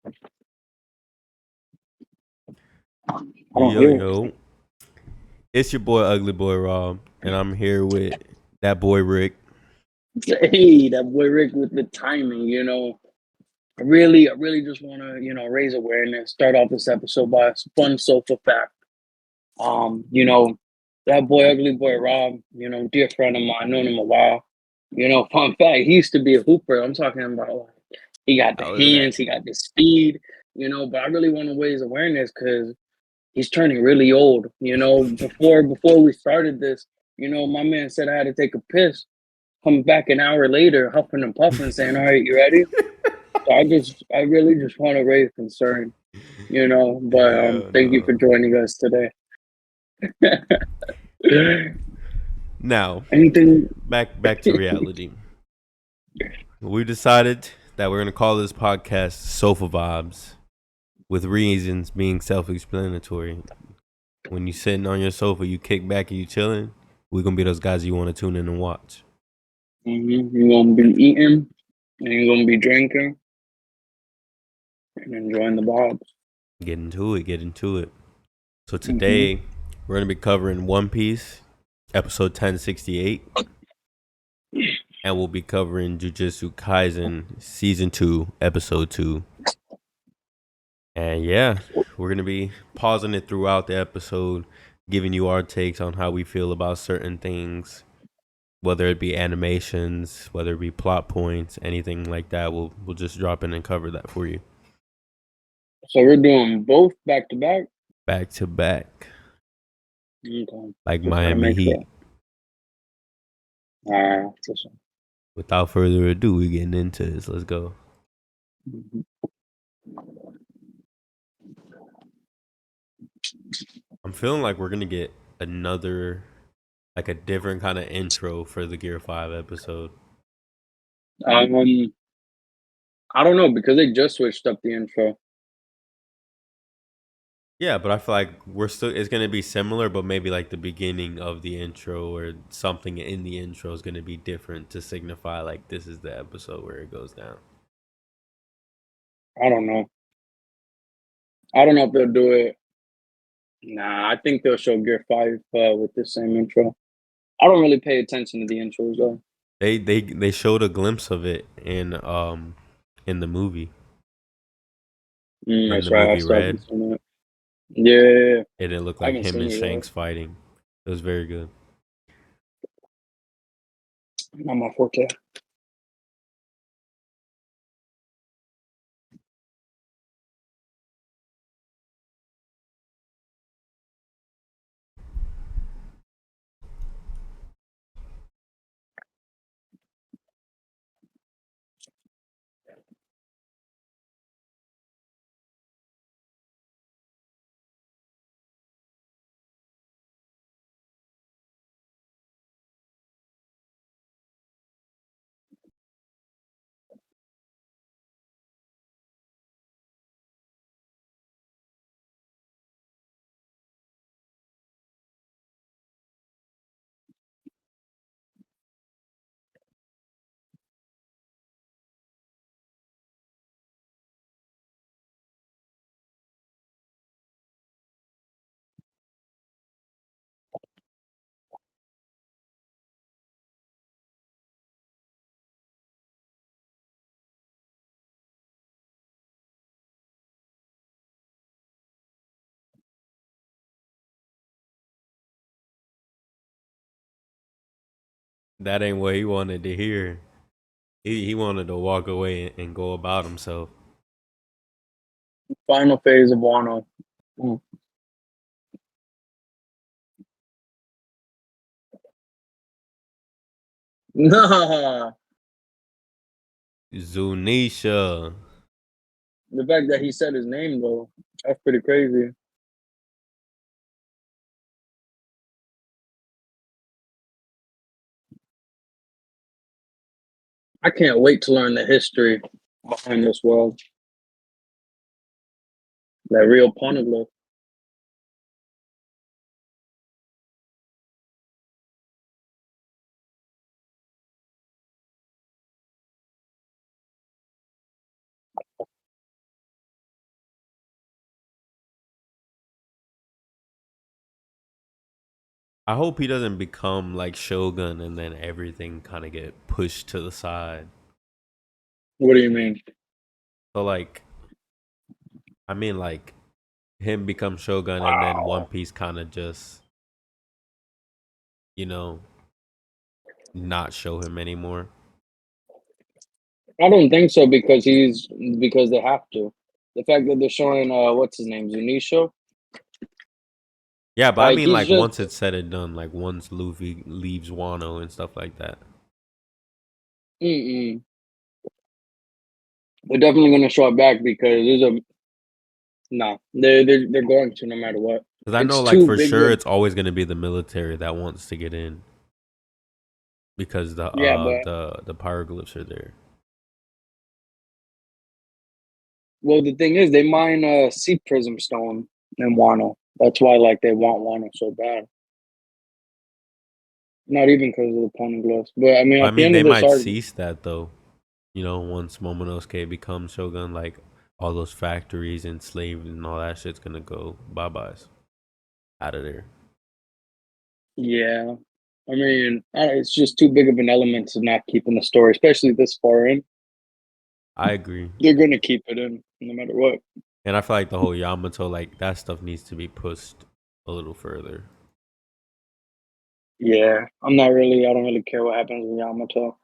I don't Yo, hear it. yo. It's your boy, Ugly Boy Rob, and I'm here with that boy, Rick. Hey, that boy Rick with the timing, I really just want to, raise awareness. Start off this episode by a fun sofa fact. That boy, ugly boy Rob, dear friend of mine, known him a while. Fun fact, he used to be a hooper. I'm talking about like he got the How is that? hands, he got the speed, but I really want to raise awareness because he's turning really old. Before we started this, my man said I had to take a piss. Come back an hour later, huffing and puffing, saying, "All right, you ready?" So I really just want to raise concern, But Hell thank you for no. joining us today. Now, Anything? back to reality. We decided that we're gonna call this podcast Sofa Vibes, with reasons being self-explanatory. When you sitting on your sofa, you kick back and you chilling. We're gonna be those guys you want to tune in and watch. You're gonna be eating, and you're gonna be drinking, and enjoying the vibes. Get into it. Get into it. So hmm today we're gonna be covering One Piece, episode 1068. And we'll be covering Jujutsu Kaisen season 2, episode 2. And yeah, we're gonna be pausing it throughout the episode, giving you our takes on how we feel about certain things, whether it be animations, whether it be plot points, anything like that. We'll just drop in and cover that for you, So we're doing both back to back. back to back, Okay, like just want to Miami make Heat. sure. For sure. Without further ado, we getting into this. Let's go. Mhm. I'm feeling like we're gonna get another, like a different kind of intro for the Gear 5 episode. Um, I don't know because they just switched up the intro. Yeah, but I feel like we're still, it's gonna be similar, but maybe like the beginning of the intro or something in the intro is gonna be different to signify like this is the episode where it goes down. I don't know. I don't know if they'll do it. Nah, I think they'll show Gear 5 with the same intro. I don't really pay attention to the intros though. They showed a glimpse of it in the movie. When That's the right. I movie still haven't Red, seen it. Yeah, it didn't look I like haven't him seen and it yet. Shanks fighting. It was very good. Not my forte. That ain't what he wanted to hear. He wanted to walk away and go about himself. Final phase of Wano. Mm. Nah, Zunisha. the fact that he said his name though, that's pretty crazy. I can't wait to learn the history behind this world. That real poneglyph. I hope he doesn't become like Shogun and then everything kind of get pushed to the side. What do you mean? So like, I mean like him become Shogun and then One Wow. Piece kind of just, you know, not show him anymore. I don't think so because they have to. The fact that they're showing what's his name, Zunisho, Yeah, but I like mean he's like just once it's said and done, like once Luffy leaves Wano and stuff like that. mm-mm. They're definitely gonna show it back because there's a no. They're going to no matter what. Because I know It's like too for big sure of it's always gonna be the military that wants to get in because yeah, but the hieroglyphs are there. well the thing is they mine sea prism stone in Wano. That's why like they want Wano so bad. Not even because of the poneglyphs. But I mean I at the mean end they of this might arc, cease that though. You know, once Momonosuke becomes Shogun, like all those factories and slaves and all that shit's gonna go bye byes out of there. yeah. I mean, it's just too big of an element to not keep in the story, especially this far in. I agree. They're gonna keep it in no matter what. And I feel like the whole Yamato, like that stuff needs to be pushed a little further. Yeah, I'm not really. I don't really care what happens with Yamato.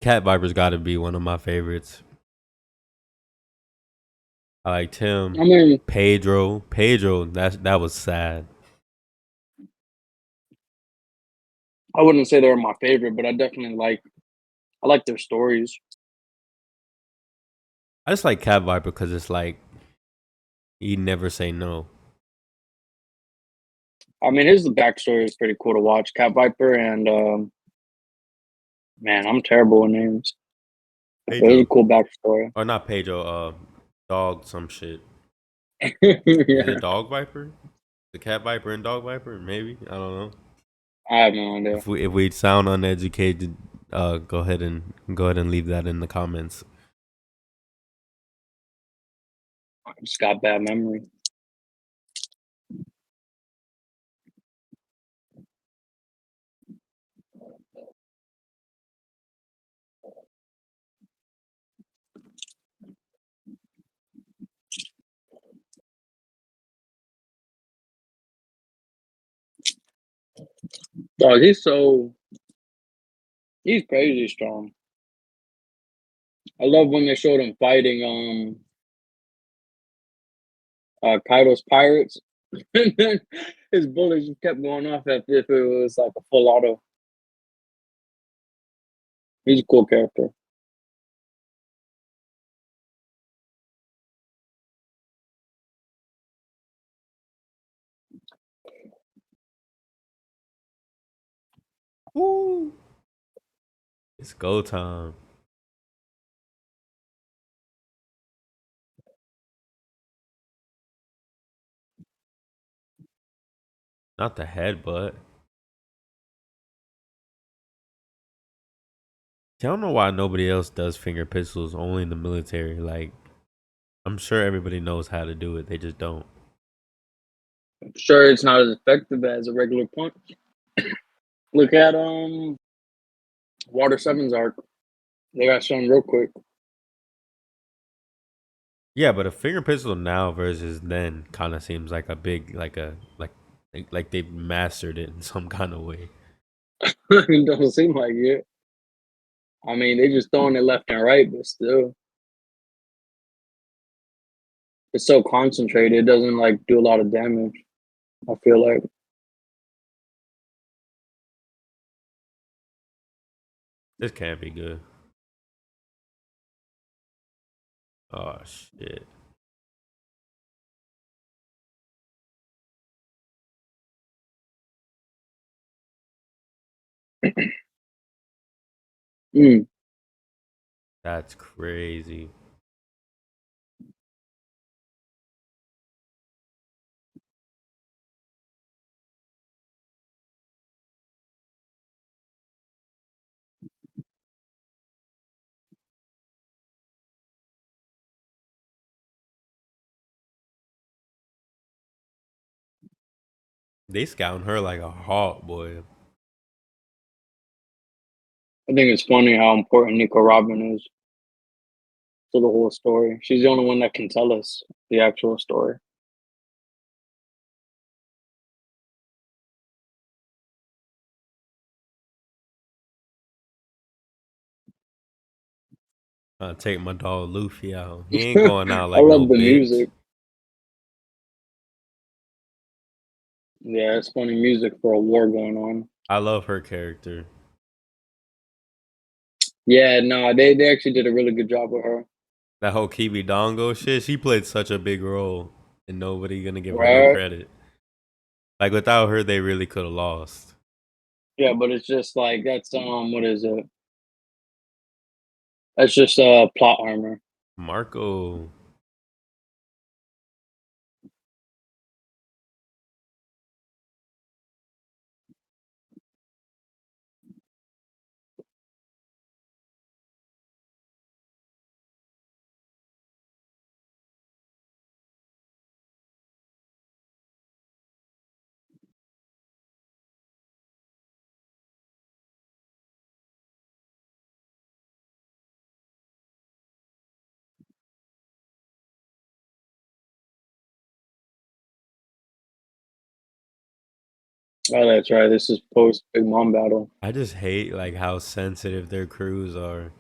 Cat Viper's got to be one of my favorites. I liked him. I mean, Pedro, that was sad. I wouldn't say they're my favorite, but I like their stories. I just like Cat Viper because it's like he never say no. I mean, his backstory is pretty cool to watch. Cat Viper and man, I'm terrible with names. It was a Pedro cool backstory. or not Pedro? Dog some shit. Is Yeah, it Dog Viper? The Cat Viper and Dog Viper? Maybe I don't know. I have no idea. If we sound uneducated, go ahead and leave that in the comments. I just got bad memory. Oh, he's crazy strong. I love when they showed him fighting Kaido's pirates, and then his bullets just kept going off as if it was like a full auto. He's a cool character. Woo! It's go time. Not the headbutt. I don't know why nobody else does finger pistols. Only in the military. Like I'm sure everybody knows how to do it. They just don't. I'm sure it's not as effective as a regular punch. Look at Water Seven's arc. They got shown real quick. Yeah, but a finger pistol now versus then kind of seems like a big like they've mastered it in some kind of way. It don't seem like it. I mean, they just throwing it left and right, but still, it's so concentrated. It doesn't like do a lot of damage. I feel like. This can't be good. Oh shit. Mm. That's crazy. They scouting her like a hawk, boy. I think it's funny how important Nico Robin is to the whole story. She's the only one that can tell us the actual story. I'll take my dog Luffy out. He ain't going out I like no love the bitch. music. Yeah, it's funny music for a war going on. I love her character. Yeah, no, they actually did a really good job with her. That whole Kiwi Dongo shit, she played such a big role, and nobody gonna give her no Right? credit. Like without her, they really could have lost. Yeah, but it's just like that's what is it? That's just plot armor. Marco, Oh, that's right. This is post Big Mom battle. I just hate like how sensitive their crews are.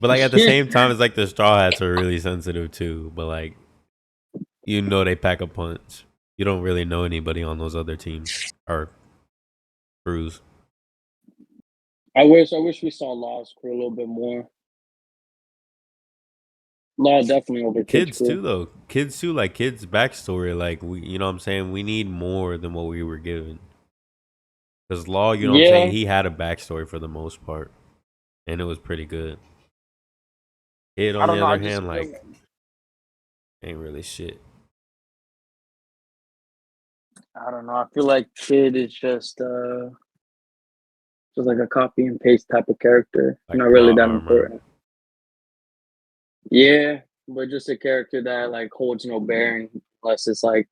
But like at the same time, it's like the Straw Hats are really sensitive too. But like you know, they pack a punch. You don't really know anybody on those other teams or crews. I wish we saw Law's crew a little bit more. Law definitely over Kid's Kids too, crew. though. Kids too, like kids' backstory. Like we, you know, what I'm saying we need more than what we were given. Because Law, you know, what I'm saying Yeah, he had a backstory for the most part, and it was pretty good. Kid, I on the don't know. I other just hand, feel like ain't really shit. I don't know. I feel like Kid is just like a copy and paste type of character. Not Like really plot that armor. important. Yeah, but just a character that like holds no bearing unless it's like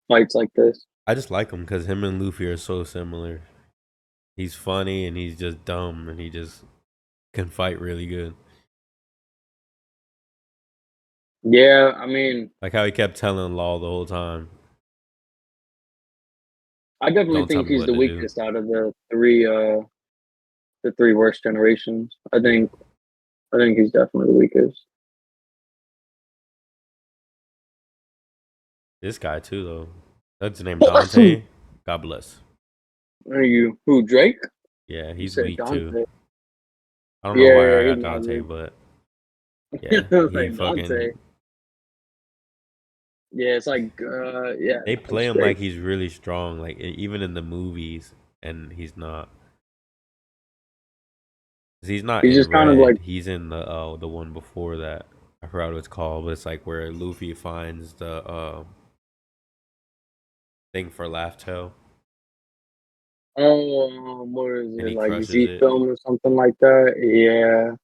fights like this. I just like him because him and Luffy are so similar. He's funny and he's just dumb and he just can fight really good. Yeah, I mean, Like how he kept telling Law the whole time, I definitely "Don't tell think me he's what the to do." weakest out of the three worst generations. Yeah, I think he's definitely the weakest. this guy too though. That's his name Dante. God bless. Are you who Drake? Yeah, You he's said weak too. Dante. I don't know Yeah, why I yeah, got he's not Dante, weak. but yeah, he Like fucking. Dante. Yeah, it's like yeah, They no, play it's him like Drake. he's really strong, like even in the movies, and he's not. 'Cause he's not He's in just kind of like Red. He's in the one before that. I forgot what it's called, but it's like where Luffy finds the thing for Laugh Tale what is and it he like crushes Z it. film or something like that? Yeah,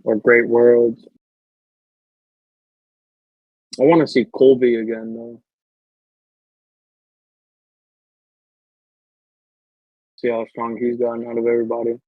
or Great Worlds. I want to see Colby again though. See how strong he's gotten out of everybody.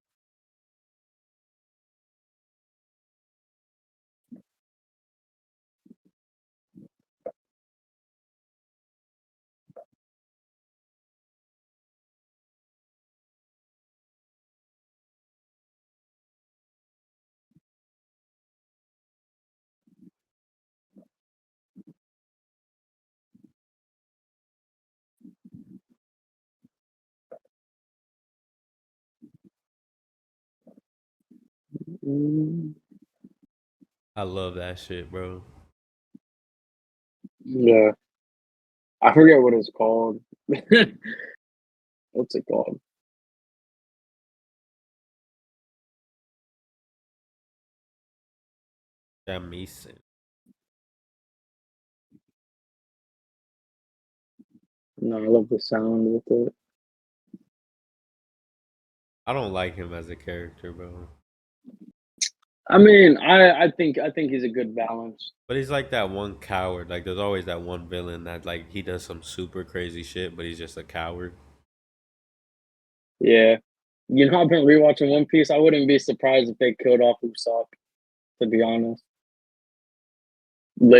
Mm, I love that shit, bro. yeah, I forget what it's called. What's it called? That Mason. No, I love the sound with it. I don't like him as a character, bro. I mean, I think he's a good balance. But he's like that one coward. Like there's always that one villain that like he does some super crazy shit, but he's just a coward. Yeah. I've been rewatching One Piece. I wouldn't be surprised if they killed off Usopp, to be honest,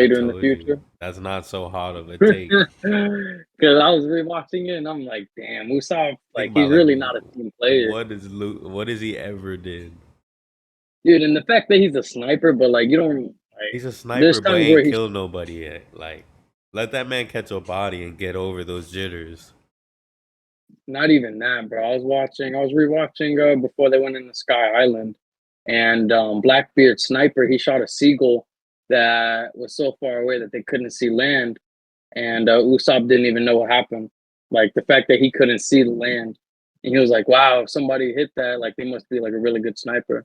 I later in the told you future. that's not so hard of a take. Because I was rewatching it and I'm like, damn, Usopp, Think like, about he's like really not a team player. what has he ever did? Dude, and the fact that he's a sniper, but, like, you don't, like, He's a there's sniper, but times where ain't he's killed nobody yet. Like, let that man catch a body and get over those jitters. not even that, bro. I was rewatching before they went into Sky Island, and Blackbeard sniper, he shot a seagull that was so far away that they couldn't see land, and Usopp didn't even know what happened. Like the fact that he couldn't see the land, and he was like, "Wow, if somebody hit that, like they must be like a really good sniper."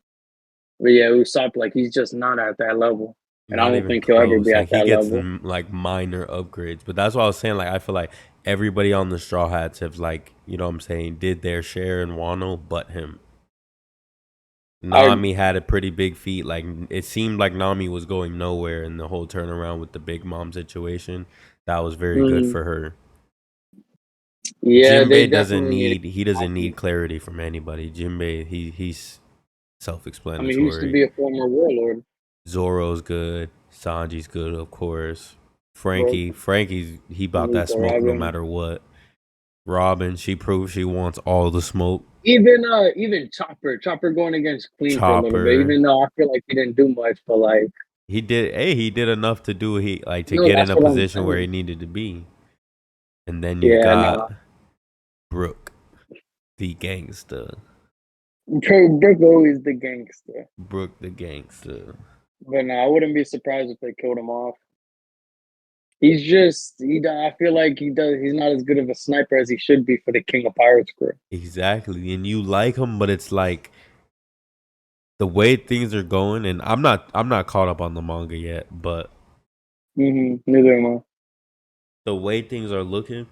But yeah, Usopp, like he's just not at that level, and I Not don't even think he'll ever be close. at Like he that gets level. like minor upgrades, but that's what I was saying. Like I feel like everybody on the Straw Hats have like you know what I'm saying did their share in Wano, but him. I Nami had a pretty big feat. Like it seemed like Nami was going nowhere in the whole turnaround with the Big Mom situation. That was very good mhm. for her. Yeah, they Jinbei doesn't definitely need. need he doesn't need clarity from anybody. Jinbei he's I mean, he used to self-explanatory. be a former warlord, Zoro's good. Sanji's good, of course. bro. Frankie's he bought that Nico smoke no Robin. matter what. Robin, she proved she wants all the smoke. Even Chopper going against Queen for a little bit. Chopper, Even though I feel like he didn't do much, but like, he did. Hey, he did enough to do he like to no, get in that's a what I'm position where he saying. needed to be. And then you've Yeah, got nah. Brooke, the gangster. Brooke always the gangster. Brooke, the gangster. But no, I wouldn't be surprised if they killed him off. He's just he. I feel like he does. He's not as good of a sniper as he should be for the King of Pirates crew. Exactly, and you like him, but it's like the way things are going. And I'm not caught up on the manga yet, but Neither am I. the way things are looking,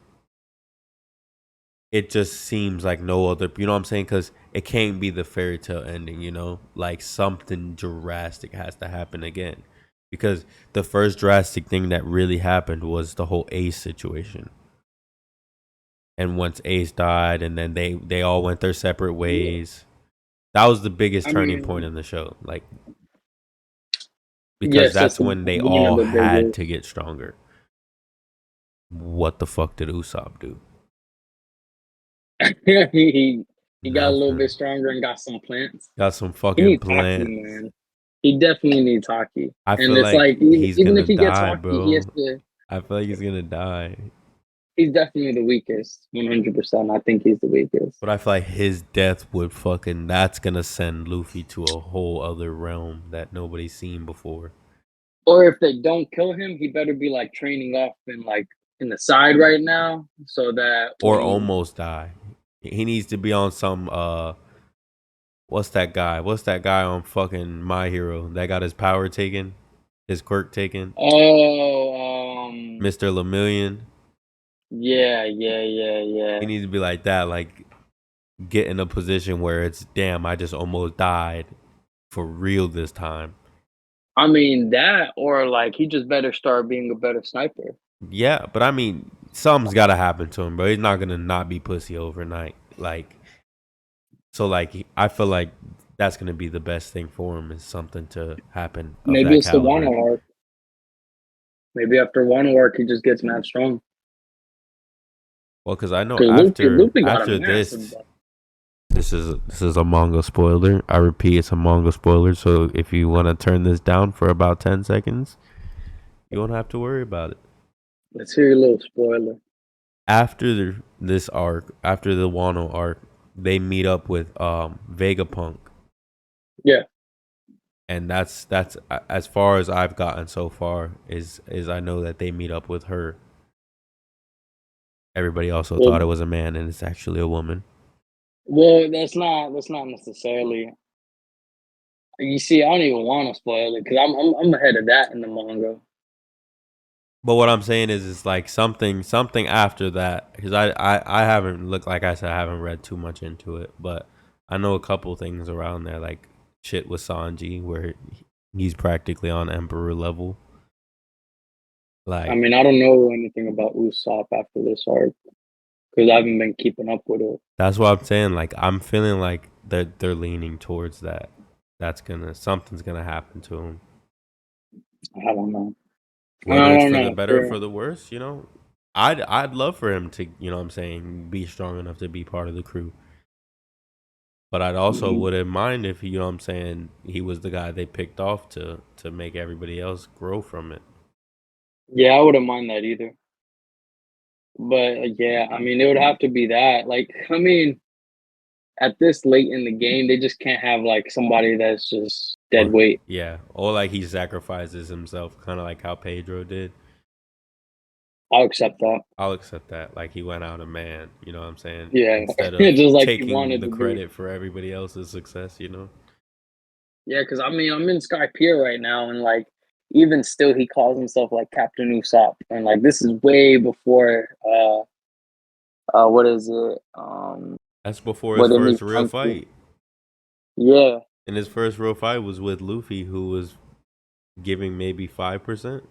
it just seems like no other. You know what I'm saying? Because it can't be the fairy tale ending. You know, like something drastic has to happen again. Because the first drastic thing that really happened was the whole Ace situation. And once Ace died, and then they all went their separate Yeah, ways. That was the biggest I turning point mean, in the show. Like because yes, that's that's when they one of all the had biggest. to get stronger. What the fuck did Usopp do? he he got a little bit Nothing. stronger and got some plants. Got some He fucking needs hockey, plants. man. He definitely needs hockey. I And feel it's like like even, he's even gonna if he gets die, hockey, he has bro. to. I feel like he's gonna die. He's definitely the weakest. 100%. I think he's the weakest. But I feel like his death would fucking that's gonna send Luffy to a whole other realm that nobody's seen before. Or if they don't kill him, he better be like training off in the side right now, so that Or when almost die. He needs to be on some what's that guy? What's that guy on fucking My Hero that got his power taken? His quirk taken? oh Mr. Lemillion. yeah. He needs to be like that, like get in a position where it's damn, I just almost died for real this time. I mean that, or like he just better start being a better sniper. Yeah, but I mean, something's got to happen to him, bro. He's not gonna not be pussy overnight. Like, so, like, I feel like that's gonna be the best thing for him is something to happen of Maybe that it's the Wano caliber. arc. Maybe after Wano arc, he just gets mad strong. Well, because I know Because Luffy got a after massive. this, this is a manga spoiler. I repeat, it's a manga spoiler. So if you want to turn this down for about 10 seconds, you won't have to worry about it. Let's hear your little spoiler. After this arc, after the Wano arc, they meet up with Vegapunk Yeah. and that's as far as I've gotten so far. Is I know that they meet up with her. Everybody also thought it Well, was a man, and it's actually a woman. well, that's not necessarily. You see, I don't even want to spoil it because I'm ahead of that in the manga. But what I'm saying is, it's like something after that, because I haven't looked, like I said, I haven't read too much into it, but I know a couple things around there, like shit with Sanji, where he's practically on Emperor level. I Like mean, I don't know anything about Usopp after this arc because I haven't been keeping up with it. that's what I'm saying. Like I'm feeling like they're leaning towards that. Something's gonna happen to him. I don't know. I Whether it's don't for the know. better or for the worse, I'd love for him to, what I'm saying, be strong enough to be part of the crew. But I'd also Mhm. wouldn't mind if, what I'm saying, he was the guy they picked off to make everybody else grow from it. Yeah, I wouldn't mind that either. But yeah, I mean, it would have to be that. Like, I mean, at this late in the game, they just can't have like somebody that's just dead Or weight. yeah, or like he sacrifices himself, kind of like how Pedro did. I'll accept that. I'll accept that. Like he went out a man, you know what I'm saying? Yeah, Instead of just like he taking wanted the to be. credit for everybody else's success. Yeah, because I mean, I'm in Sky Pier right now, and like, even still, he calls himself like Captain Usopp, and like, this is way before. What is it? That's before his What they meet first real Monkey. fight. Yeah, And his first real fight was with Luffy, who was giving maybe 5%.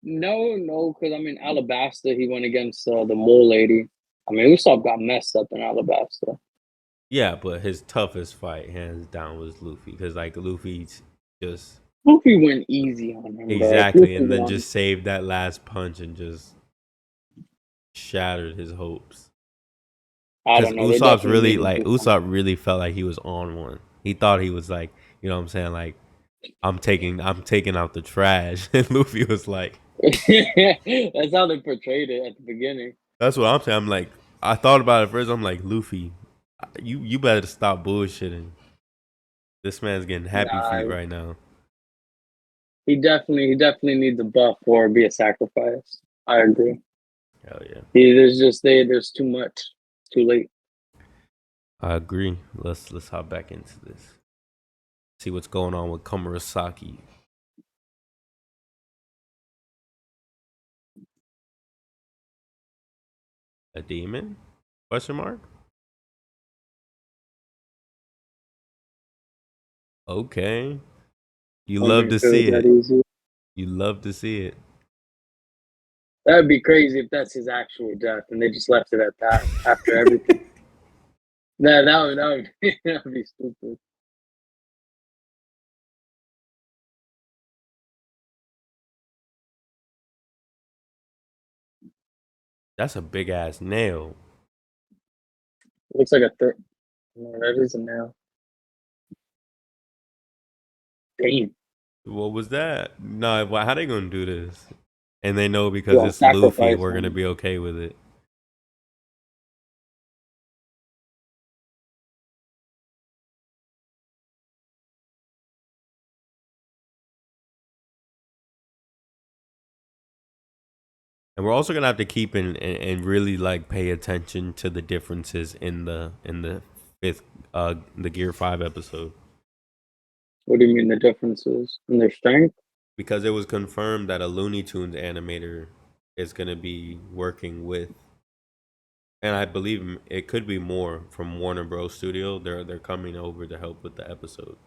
no, because I mean, Alabasta, he went against the mole lady. I mean, Usopp got messed up in Alabasta. Yeah, but his toughest fight, hands down, was Luffy, because like Luffy's just Luffy went easy on him, bro. exactly, Luffy and then won. just saved that last punch and just shattered his hopes. I Because don't know. They definitely need to do something. Usopp really felt like he was on one. He thought he was like, what I'm saying, like I'm taking out the trash, and Luffy was like, That's how they portrayed it at the beginning. that's what I'm saying. I'm like, I thought about it first. I'm like, Luffy, you better stop bullshitting. This man's getting happy feet Nah, right now. he definitely needs a buff or be a sacrifice. I agree. Hell yeah. There's too much. It's too late. I agree. Let's hop back into this. See what's going on with Komurasaki. A demon? Question mark? Okay. You I don't love think to it was see that it. easy. You love to see it. That'd be crazy if that's his actual death and they just left it at that after everything. That would that would be stupid. That's a big ass nail. Looks like a third. No, that is a nail. Damn. What was that? No, how they gonna do this? And they know because Yeah, it's Luffy, sacrifice we're gonna him. be okay with it. And we're also gonna have to keep and really like pay attention to the differences in the fifth the Gear 5 episode. What do you mean the differences in their strength? Because it was confirmed that a Looney Tunes animator is gonna be working with, and I believe it could be more, from Warner Bros. Studio. They're coming over to help with the episode.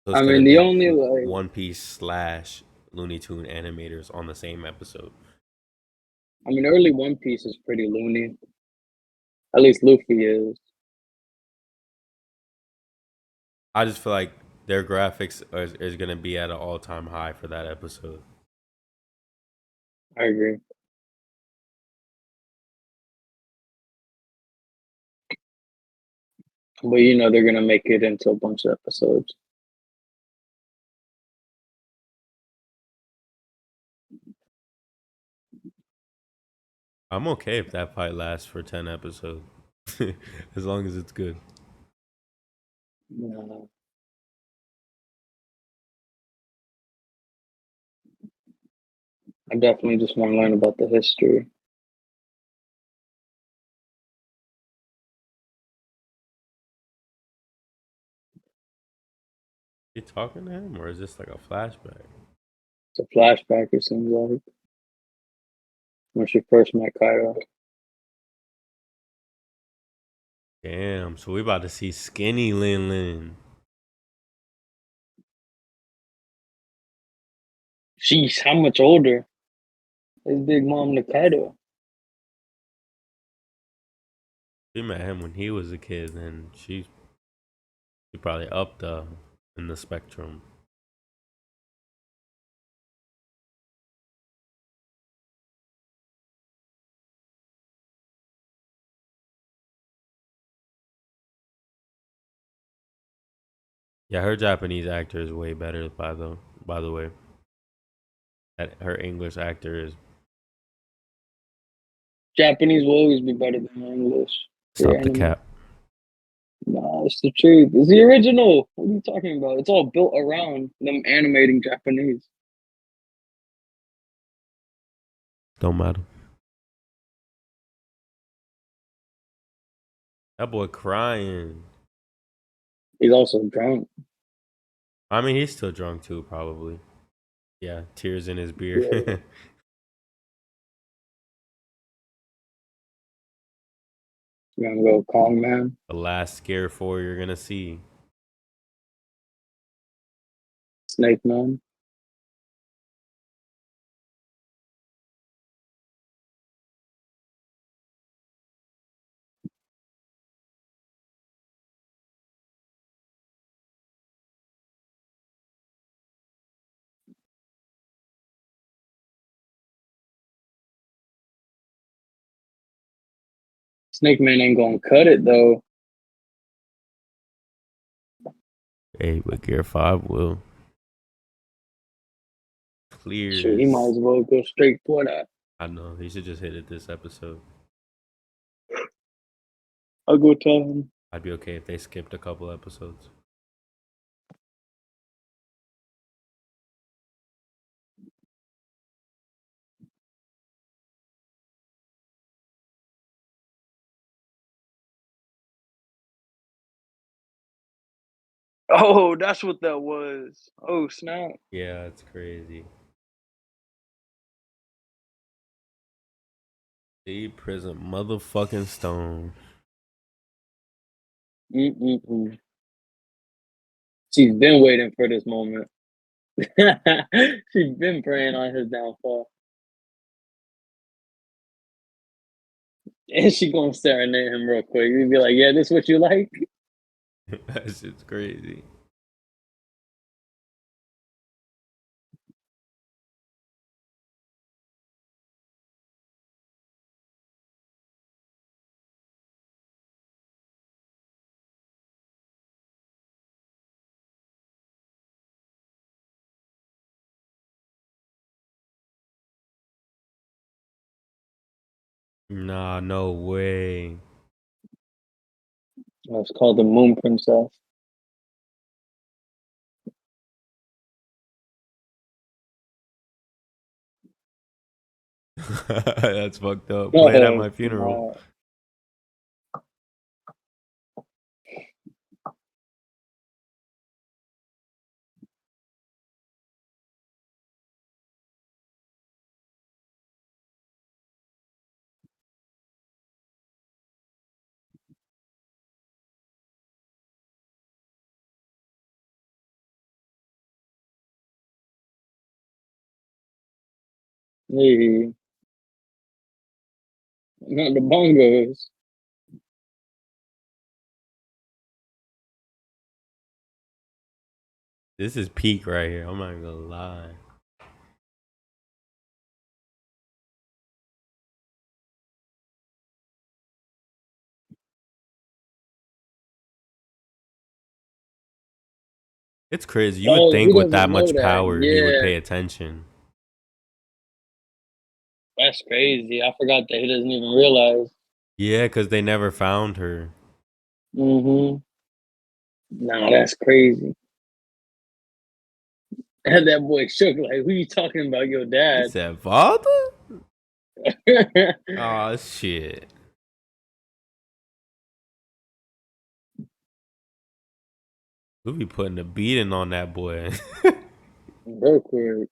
So it's I gonna mean, the be only like, One Piece slash Looney Tune animators on the same episode. I mean, early One Piece is pretty loony. At least Luffy is. I just feel like their graphics is gonna be at an all time high for that episode. I agree. But you know, they're gonna make it into a bunch of episodes. I'm okay if that fight lasts for 10 episodes, as long as it's good. Yeah. I definitely just want to learn about the history. You talking to him, or is this like a flashback? It's a flashback, it seems like, when she first met Kyra. Damn, so we about to see skinny Lin Lin. Sheesh, how much older is Big Mom to Kyra? She met him when he was a kid, and she probably up the in the spectrum. Yeah, her Japanese actor is way better by the way. That her English actor is Japanese will always be better than English for stop the anime. cap. Nah, it's the truth. It's the original. What are you talking about? It's all built around them animating Japanese. Don't matter. That boy crying. He's also drunk. I mean, he's still drunk too, probably. Yeah, tears in his beer. Yeah, you gonna go Kong Man, The last scare four you're gonna see. Snake Man. Snake Man ain't gonna cut it though. Hey, but Gear 5 will Shit, he might clears. as well go straight for that. I know he should just hit it this episode. I'll go tell him. I'd be okay if they skipped a couple episodes. Oh, that's what that was. Oh snap. Yeah, it's crazy. The prison motherfucking stone. Mm-mm-mm. She's been waiting for this moment. She's been praying on his downfall. And she gonna serenade him real quick. You'd be like, yeah, this what you like? That shit's crazy. Nah, no way. Oh, it's called the Moon Princess. That's fucked up. Play it at Oh, my funeral. nah. Hey, not the bongos. This is peak right here. I'm not even gonna lie. It's crazy. You would Oh, he think with that doesn't know much that. power he would Yeah, pay attention. that's crazy. I forgot that he doesn't even realize. Yeah, because they never found her. Mm-hmm. Nah, that's crazy. And that boy shook like, who you talking about? Your He dad. said, "Father." Oh shit. We be putting a beating on that boy. Real quick.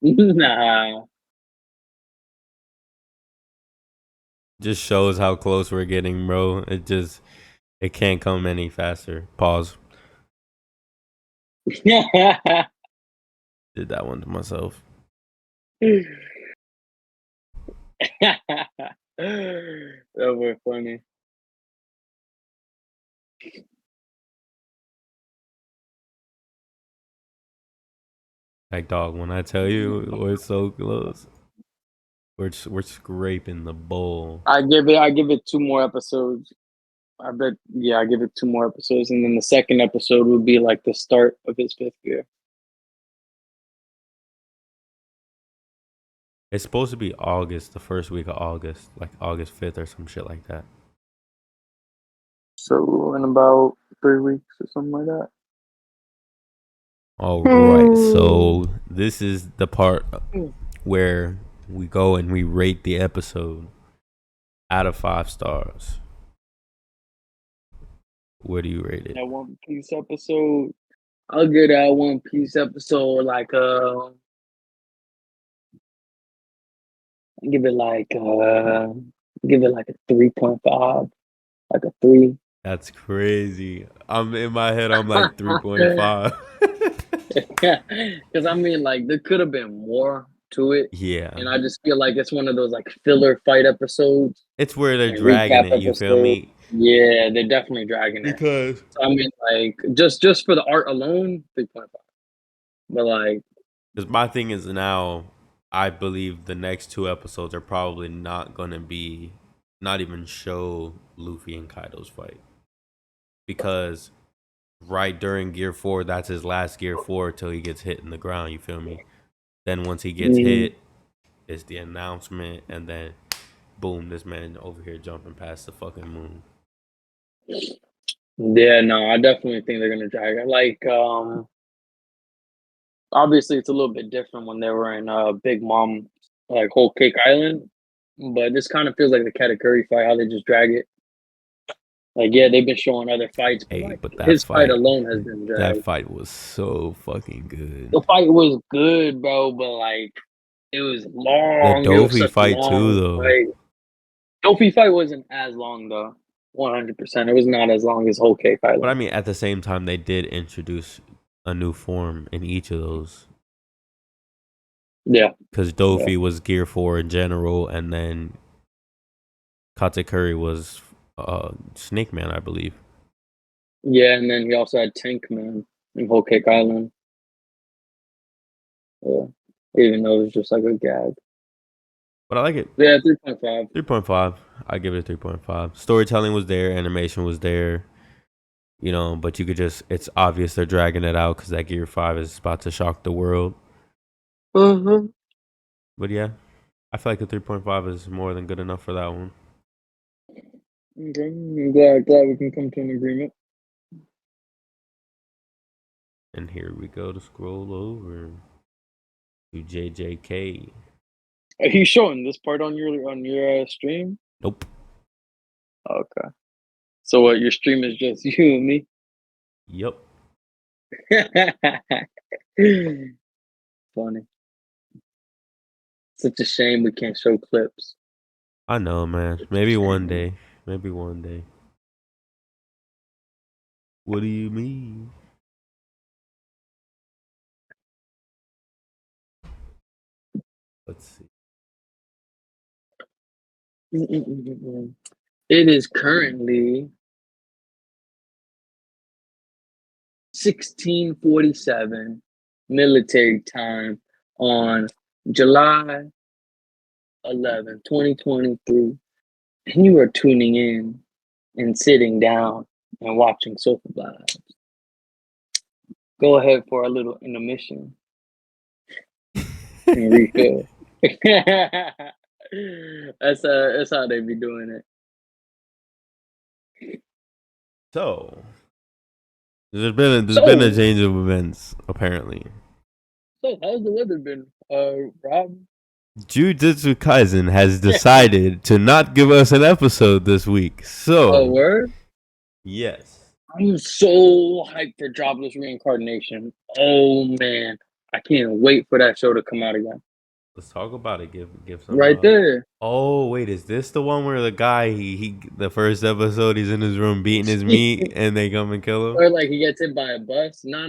Nah. Just shows how close we're getting, bro. It can't come any faster. Pause. Did that one to myself. That was funny. Like, dog, when I tell you we're so close, we're scraping the bowl. I give it 2 more episodes. I bet, yeah, I give it 2 more episodes, and then the second episode would be like the start of his fifth year. It's supposed to be August, the first week of August, like August 5th or some shit like that. So in about 3 weeks or something like that. All right, so this is the part where we go and we rate the episode out of 5 stars. Where do you rate it? That One Piece episode, I'll give that One Piece episode like give it like give it like a 3.5, like a 3. That's crazy. I'm in my head. I'm like 3.5. Because I mean, like, there could have been more to it, Yeah, and I just feel like it's one of those like filler fight episodes it's where they're and dragging recap it. You feel episodes. me? Yeah, they're definitely dragging it. Because So, I mean, like, just for the art alone, 3.5. But like, my thing is now, I believe the next 2 episodes are probably not gonna be, not even show Luffy and Kaido's fight, because right during Gear 4, that's his last Gear 4 till he gets hit in the ground. You feel me? Then once he gets mm, hit, it's the announcement, and then boom, this man over here jumping past the fucking moon. yeah, no, I definitely think they're gonna drag it. Like, obviously, it's a little bit different when they were in Big Mom, like Whole Cake Island, but this kind of feels like the Katakuri fight, how they just drag it. Like, yeah, they've been showing other fights, but Hey, like but his fight alone has been that dragged. fight was so fucking good. The fight was good, bro, but like it was The long. It was Dofi such a fight too, long though. fight. Dofi fight wasn't as long though. 100%. It was not as long as Whole Cake But I Island. mean, at the same time, they did introduce a new form in each of those. Yeah, Because yeah, Dofi was Gear 4 in general, and then Katakuri was Snake Man, I believe. yeah. And then he also had Tank Man in Whole Cake Island. Yeah, even though it was just like a gag. But I like it. Yeah, 3.5. 3.5. I give it a 3.5. Storytelling was there, animation was there, but you could just, it's obvious they're dragging it out because that Gear 5 is about to shock the world. Uh-huh. But yeah, I feel like a 3.5 is more than good enough for that one. Okay, I'm glad we can come to an agreement. And here we go to scroll over to JJK. Are you showing this part on your stream? Nope. Okay. So what? Your stream is just you and me. Yep. Funny. Such a shame we can't show clips. I know, man. Such a Maybe one shame. day. Maybe one day. What do you mean? Let's see. It is currently 16:47 military time on July 11, 2023. And you are tuning in and sitting down and watching SofaVibes. go ahead for a little intermission and refill. That's how they be doing it. So there's been a change of events apparently. So how's the weather been, Rob? Jujutsu Kaisen has decided to not give us an episode this week. So, Oh, word? yes. I'm so hyped for Jobless Reincarnation. Oh man, I can't wait for that show to come out again. Let's talk about it. Give some. Right there. Oh wait, is this the one where the guy he the first episode he's in his room beating his meat and they come and kill him? Or like he gets hit by a bus. No.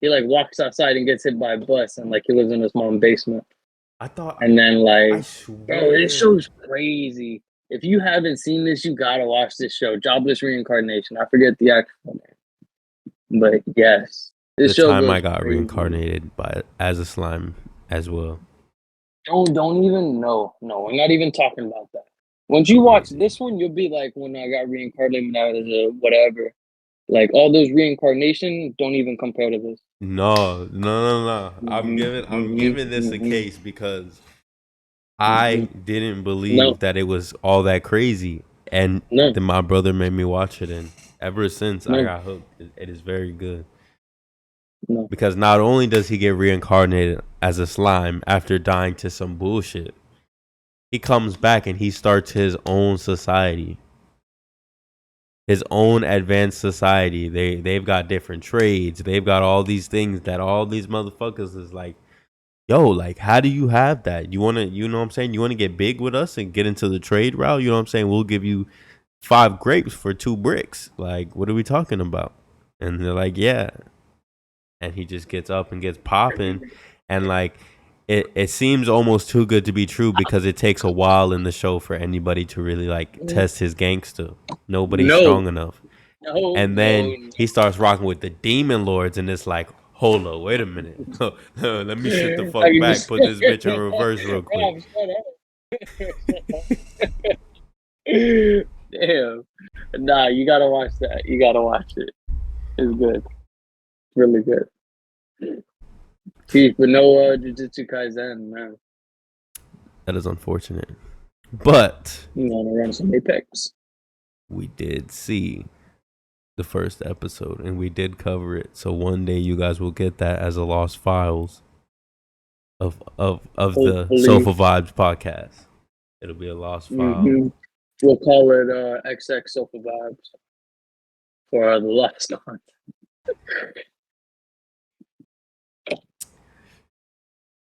He like walks outside and gets hit by a bus, and like he lives in his mom's basement. I thought. And then like, I swear. bro, this show's crazy. If you haven't seen this, you gotta watch this show, Jobless Reincarnation. I forget the actual name, but yes, this the show. Time I got reincarnated as a slime as well. Don't even know. No, we're not even talking about that. Once you watch this one, you'll be like, when I got reincarnated as a whatever. Like all those reincarnation don't even compare to this. No. I'm giving this a case because I didn't believe that it was all that crazy, and then my brother made me watch it, and ever since I got hooked. It is very good. No. Because not only does he get reincarnated as a slime after dying to some bullshit, he comes back and he starts his own society. His own advanced society. They've got different trades. They've got all these things that all these motherfuckers is like, yo, like, how do you have that? You want to, you know what I'm saying? You want to get big with us and get into the trade route? You know what I'm saying? We'll give you 5 grapes for 2 bricks. Like, what are we talking about? And they're like, yeah. And he just gets up and gets popping. And like, it seems almost too good to be true because it takes a while in the show for anybody to really like test his gangster. Nobody's strong enough. And then he starts rocking with the demon lords, and it's like, hold up, wait a minute. Let me sit the fuck back, put this bitch in reverse real quick. Damn. Nah, you gotta watch that. You gotta watch it. It's good. Really good. But no Jujutsu Kaisen, man. That is unfortunate. But you want to run some Apex. We did see the first episode and we did cover it. So one day you guys will get that as a lost files of the SofaVibes podcast. It'll be a lost file. Mm-hmm. We'll call it XX SofaVibes for the lost content.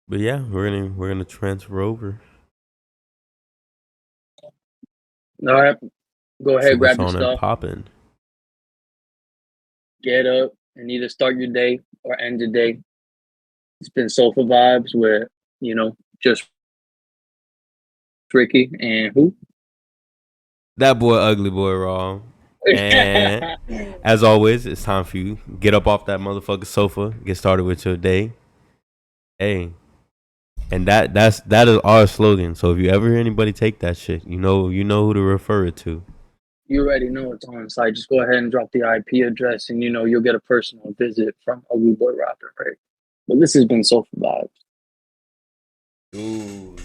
But yeah, we're gonna transfer over. All right, go ahead, grab your stuff. Popping. Get up and either start your day or end your day. It's been SofaVibes with just Ricky and who? That boy, Ugly Boy Raw. And as always, it's time for you. Get up off that motherfucking sofa. Get started with your day. Hey. And that is our slogan. So if you ever hear anybody take that shit, you know who to refer it to. You already know it's on site. Just go ahead and drop the IP address, and you'll get a personal visit from Ugly Boy Rapper, right? But this has been SofaVibes. Ooh.